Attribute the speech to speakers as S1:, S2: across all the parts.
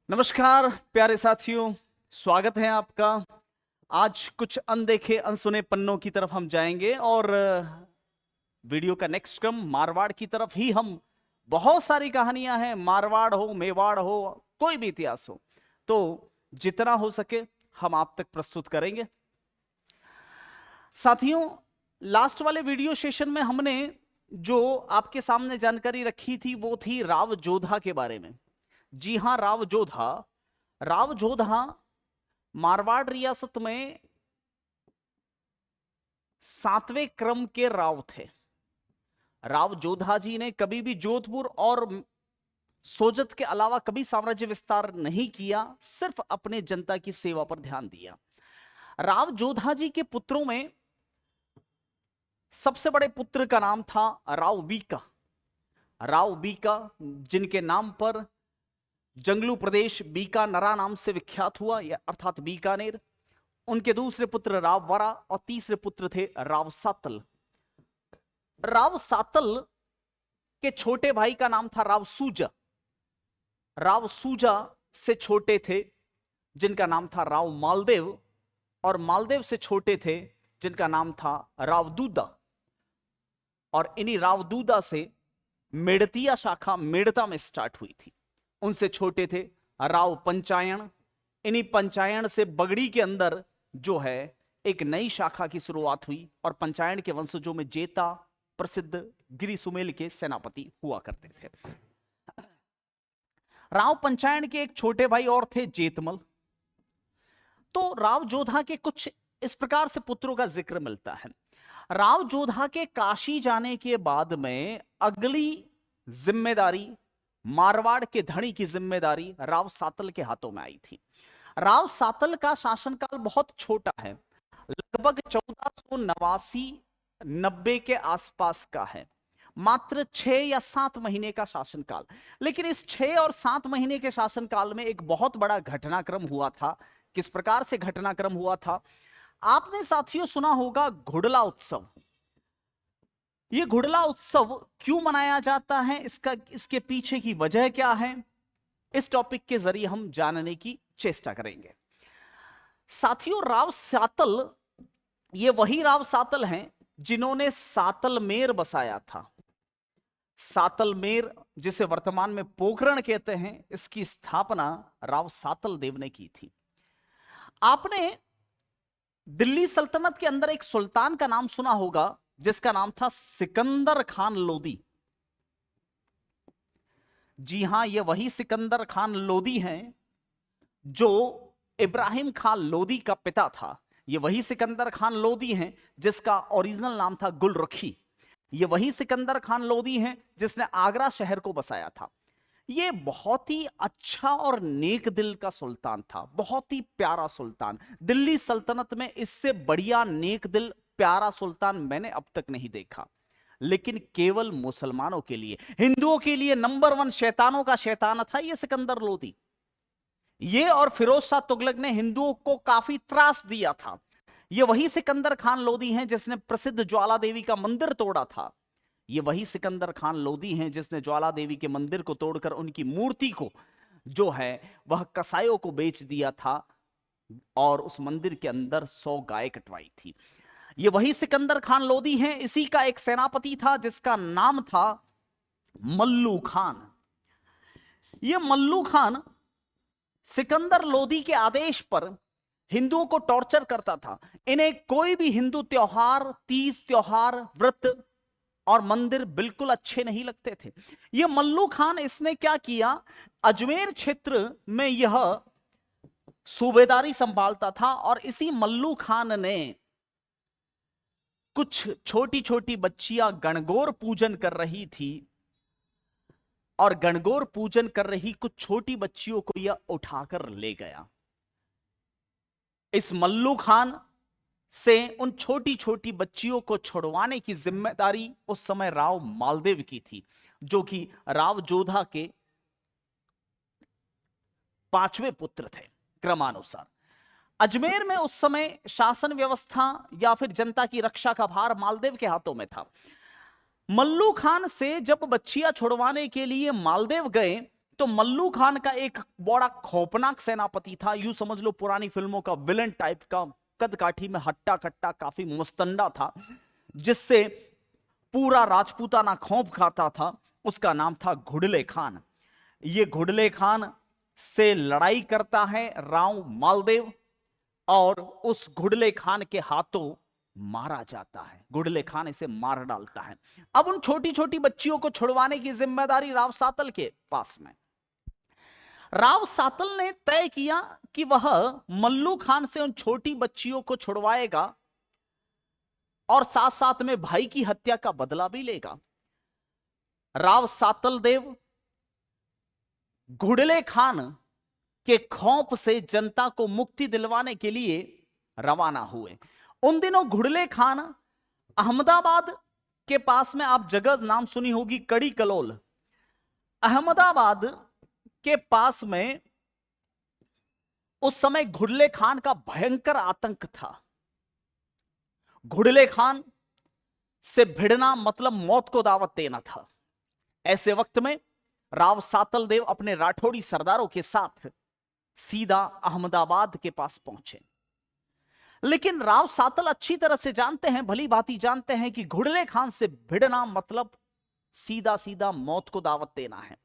S1: नमस्कार प्यारे साथियों, स्वागत है आपका। आज कुछ अनदेखे अनसुने पन्नों की तरफ हम जाएंगे और वीडियो का नेक्स्ट क्रम मारवाड़ की तरफ ही। हम बहुत सारी कहानियां हैं, मारवाड़ हो, मेवाड़ हो, कोई भी इतिहास हो, तो जितना हो सके हम आप तक प्रस्तुत करेंगे। साथियों, लास्ट वाले वीडियो सेशन में हमने जो आपके सामने जानकारी रखी थी वो थी राव जोधा के बारे में। जी हां, राव जोधा। राव जोधा मारवाड़ रियासत में 7वें क्रम के राव थे। राव जोधा जी ने कभी भी जोधपुर और सोजत के अलावा कभी साम्राज्य विस्तार नहीं किया, सिर्फ अपने जनता की सेवा पर ध्यान दिया। राव जोधा जी के पुत्रों में सबसे बड़े पुत्र का नाम था राव बीका। राव बीका, जिनके नाम पर जंगलू प्रदेश बीकानरा नाम से विख्यात हुआ, अर्थात बीकानेर। उनके दूसरे पुत्र राव वरा और तीसरे पुत्र थे राव सातल। राव सातल के छोटे भाई का नाम था राव सूजा। राव सूजा से छोटे थे जिनका नाम था राव मालदेव, और मालदेव से छोटे थे जिनका नाम था राव दूदा। और इन्हीं राव दूदा से मेड़तिया शाखा मेड़ता में स्टार्ट हुई थी। उनसे छोटे थे राव पंचायन। इन्हीं पंचायन से बगड़ी के अंदर जो है एक नई शाखा की शुरुआत हुई, और पंचायन के वंशजों में जेता प्रसिद्ध गिरी सुमेल के सेनापति हुआ करते थे। राव पंचायन के एक छोटे भाई और थे जेतमल। तो राव जोधा के कुछ इस प्रकार से पुत्रों का जिक्र मिलता है। राव जोधा के काशी जाने के बाद में अगली जिम्मेदारी, मारवाड़ के धनी की जिम्मेदारी राव सातल के हाथों में आई थी। राव सातल का शासनकाल बहुत छोटा है, लगभग 1489-90 के आसपास का है। मात्र 6 या 7 महीने का शासनकाल। लेकिन इस 6 और 7 महीने के शासनकाल में एक बहुत बड़ा घटनाक्रम हुआ था। किस प्रकार से घटनाक्रम हुआ था? आपने साथियों सुना होगा घुड़ला उत्सव। यह घुड़ला उत्सव क्यों मनाया जाता है, इसके पीछे की वजह क्या है, इस टॉपिक के जरिए हम जानने की चेष्टा करेंगे। साथियों, राव सातल ये वही राव सातल हैं जिन्होंने सातलमेर बसाया था। सातलमेर, जिसे वर्तमान में पोखरण कहते हैं, इसकी स्थापना राव सातल देव ने की थी। आपने दिल्ली सल्तनत के अंदर एक सुल्तान का नाम सुना होगा जिसका नाम था सिकंदर खान लोदी। जी हां, यह वही सिकंदर खान लोदी हैं जो इब्राहिम खान लोदी का पिता था। यह वही सिकंदर खान लोदी हैं जिसका ओरिजिनल नाम था गुलरखी। यह वही सिकंदर खान लोदी हैं जिसने आगरा शहर को बसाया था। यह बहुत ही अच्छा और नेक दिल का सुल्तान था, बहुत ही प्यारा सुल्तान। दिल्ली सल्तनत में इससे बढ़िया नेक दिल, प्यारा सुल्तान मैंने अब तक नहीं देखा। लेकिन केवल मुसलमानों के लिए, हिंदुओं के लिए नंबर 1 शैतानों का शैतान था यह सिकंदर लोदी। ये और फिरोज शाह तुगलक ने हिंदुओं को काफी त्रास दिया था। ये वही सिकंदर खान लोदी हैं जिसने प्रसिद्ध ज्वाला देवी का मंदिर तोड़ा था। ये वही सिकंदर खान लोदी हैं जिसने ज्वाला देवी के मंदिर को तोड़कर उनकी मूर्ति को जो है वह कसाईयों को बेच दिया था, और उस मंदिर के अंदर 100 गाय कटवाई थी। ये वही सिकंदर खान लोदी हैं। इसी का एक सेनापति था जिसका नाम था मल्लू खान। यह मल्लू खान सिकंदर लोदी के आदेश पर हिंदुओं को टॉर्चर करता था। इन्हें कोई भी हिंदू त्योहार, तीज त्योहार, व्रत और मंदिर बिल्कुल अच्छे नहीं लगते थे। यह मल्लू खान, इसने क्या किया, अजमेर क्षेत्र में यह सूबेदारी संभालता था, और इसी मल्लू खान ने कुछ छोटी छोटी बच्चियां गणगौर पूजन कर रही थी, और गणगौर पूजन कर रही कुछ छोटी बच्चियों को यह उठाकर ले गया। इस मल्लू खान से उन छोटी छोटी बच्चियों को छुड़वाने की जिम्मेदारी उस समय राव मालदेव की थी, जो कि राव जोधा के 5वें पुत्र थे क्रमानुसार। अजमेर में उस समय शासन व्यवस्था या फिर जनता की रक्षा का भार मालदेव के हाथों में था। मल्लू खान से जब बच्चियां छुड़वाने के लिए मालदेव गए, तो मल्लू खान का एक बड़ा खौफनाक सेनापति था, यूं समझ लो पुरानी फिल्मों का विलन टाइप का, कद काठी में हट्टा कट्टा, काफी मुस्तंडा था, जिससे पूरा राजपूताना खौफ खाता था। उसका नाम था घुडले खान। ये घुडले खान से लड़ाई करता है राव मालदेव, और उस घुडले खान के हाथों मारा जाता है। घुडले खान इसे मार डालता है। अब उन छोटी छोटी बच्चियों को छुड़वाने की जिम्मेदारी राव सातल के पास में। राव सातल ने तय किया कि वह मल्लू खान से उन छोटी बच्चियों को छुड़वाएगा और साथ साथ में भाई की हत्या का बदला भी लेगा। राव सातल देव घुडले खान के खौफ से जनता को मुक्ति दिलवाने के लिए रवाना हुए। उन दिनों घुडले खान अहमदाबाद के पास में, आप जगह नाम सुनी होगी, कड़ी कलोल, अहमदाबाद के पास में उस समय घुडले खान का भयंकर आतंक था। घुडले खान से भिड़ना मतलब मौत को दावत देना था। ऐसे वक्त में राव सातल देव अपने राठौड़ी सरदारों के साथ सीधा अहमदाबाद के पास पहुंचे। लेकिन राव सातल अच्छी तरह से जानते हैं, भली भांति जानते हैं कि घुडले खान से भिड़ना मतलब सीधा सीधा मौत को दावत देना है।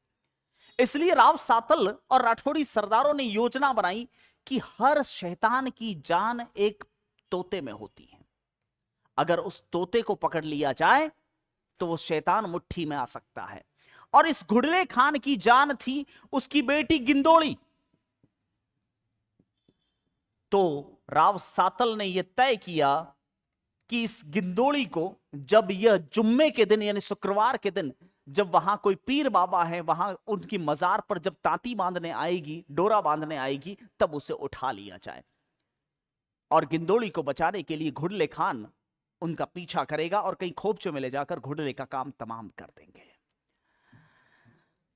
S1: इसलिए राव सातल और राठौड़ी सरदारों ने योजना बनाई कि हर शैतान की जान एक तोते में होती है। अगर उस तोते को पकड़ लिया जाए तो वो शैतान मुट्ठी में आ सकता है। और इस घुडले खान की जान थी उसकी बेटी गिंदोड़ी। तो राव सातल ने यह तय किया कि इस गिंदोड़ी को जब यह जुम्मे के दिन यानी शुक्रवार के दिन जब वहां कोई पीर बाबा है, वहां उनकी मजार पर जब तांती बांधने आएगी, डोरा बांधने आएगी, तब उसे उठा लिया जाए। और गिंदोड़ी को बचाने के लिए घुडले खान उनका पीछा करेगा और कहीं खोपचे में ले जाकर घुडले का काम तमाम कर देंगे।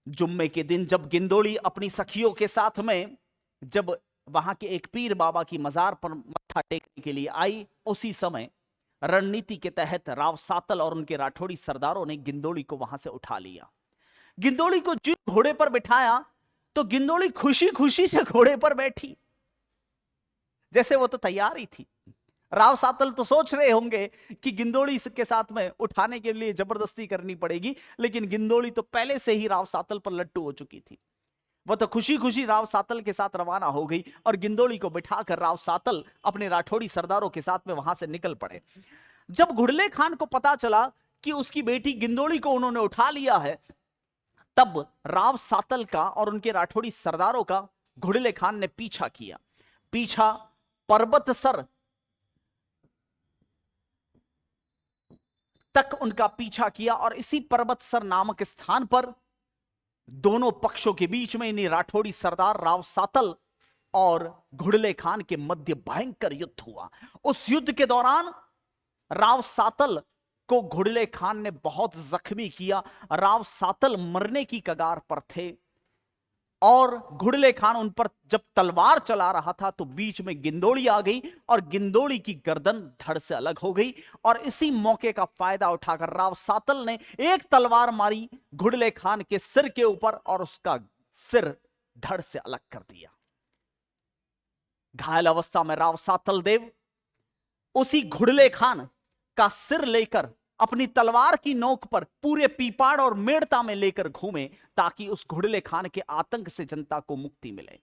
S1: जुम्मे के दिन जब गिंदोड़ी अपनी सखियों के साथ में जब वहां के एक पीर बाबा की मजार पर मत्था टेकने के लिए आई, उसी समय रणनीति के तहत राव सातल और उनके राठौड़ी सरदारों ने गिंदोड़ी को वहां से उठा लिया। गिंदोड़ी को जिस घोड़े पर बिठाया तो गिंदोड़ी खुशी खुशी से घोड़े पर बैठी, जैसे वो तो तैयार ही थी। राव सातल तो सोच रहे होंगे कि गिंदोड़ी के साथ में उठाने के लिए जबरदस्ती करनी पड़ेगी, लेकिन गिंदोड़ी तो पहले से ही राव सातल पर लट्टू हो चुकी थी। वह तो खुशी खुशी राव सातल के साथ रवाना हो गई और गिंदोड़ी को बिठाकर राव सातल अपने राठौड़ी सरदारों के साथ में वहां से निकल पड़े। जब घुडले खान को पता चला कि उसकी बेटी गिंदोड़ी को उन्होंने उठा लिया है, तब राव सातल का और उनके राठौड़ी सरदारों का घुडले खान ने पीछा किया। पीछा पर्वतसर तक उनका पीछा किया और इसी पर्वतसर नामक स्थान पर दोनों पक्षों के बीच में इन्हीं राठौड़ी सरदार राव सातल और घुडले खान के मध्य भयंकर युद्ध हुआ। उस युद्ध के दौरान राव सातल को घुडले खान ने बहुत जख्मी किया। राव सातल मरने की कगार पर थे और घुडले खान उन पर जब तलवार चला रहा था तो बीच में गिंदोड़ी आ गई और गिंदोड़ी की गर्दन धड़ से अलग हो गई। और इसी मौके का फायदा उठाकर राव सातल ने एक तलवार मारी घुडले खान के सिर के ऊपर और उसका सिर धड़ से अलग कर दिया। घायल अवस्था में राव सातल देव उसी घुडले खान का सिर लेकर अपनी तलवार की नोक पर पूरे पीपाड़ और मेड़ता में लेकर घूमे ताकि उस घुडले खान के आतंक से जनता को मुक्ति मिले।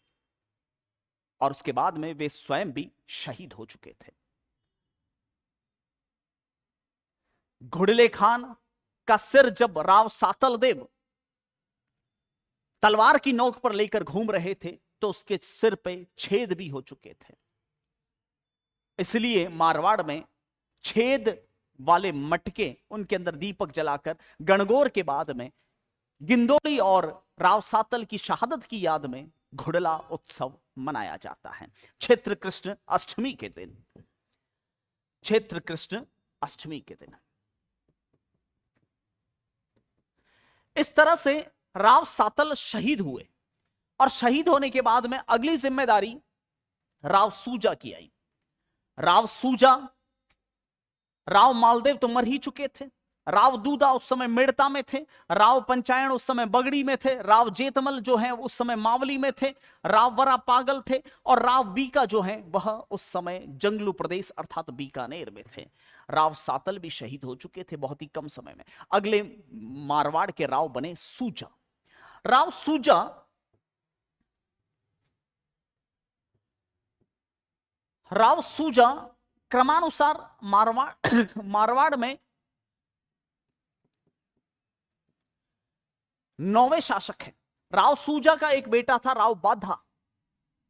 S1: और उसके बाद में वे स्वयं भी शहीद हो चुके थे। घुडले खान का सिर जब राव सातल देव तलवार की नोक पर लेकर घूम रहे थे तो उसके सिर पे छेद भी हो चुके थे। इसलिए मारवाड़ में छेद वाले मटके, उनके अंदर दीपक जलाकर गणगौर के बाद में गिंदोड़ी और राव सातल की शहादत की याद में घुडला उत्सव मनाया जाता है क्षेत्र कृष्ण अष्टमी के दिन। क्षेत्र कृष्ण अष्टमी के दिन इस तरह से राव सातल शहीद हुए और शहीद होने के बाद में अगली जिम्मेदारी राव सूजा की आई। राव सूजा, राव मालदेव तो मर ही चुके थे, राव दूदा उस समय मेड़ता में थे, राव पंचायण उस समय बगड़ी में थे, राव जेतमल जो है उस समय मावली में थे, राव वरा पागल थे, और राव बीका जो है वह उस समय जंगलू प्रदेश अर्थात बीकानेर में थे। राव सातल भी शहीद हो चुके थे बहुत ही कम समय में। अगले मारवाड़ के राव बने सूजा। राव सूजा क्रमानुसार मारवाड़ में 9वें शासक है। राव सूजा का एक बेटा था राव बाधा,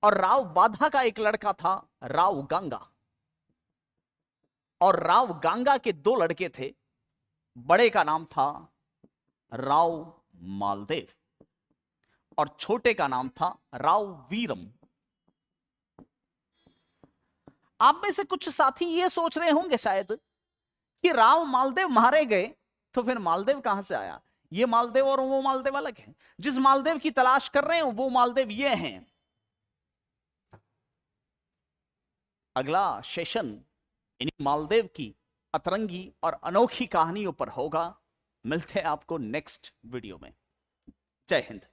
S1: और राव बाधा का एक लड़का था राव गांगा, और राव गांगा के 2 लड़के थे। बड़े का नाम था राव मालदेव और छोटे का नाम था राव वीरम। आप में से कुछ साथी ये सोच रहे होंगे शायद कि राव मालदेव मारे गए तो फिर मालदेव कहां से आया। ये मालदेव और वो मालदेव अलग है। जिस मालदेव की तलाश कर रहे हो वो मालदेव ये हैं। अगला सेशन इन्हीं मालदेव की अतरंगी और अनोखी कहानियों पर होगा। मिलते हैं आपको नेक्स्ट वीडियो में। जय हिंद।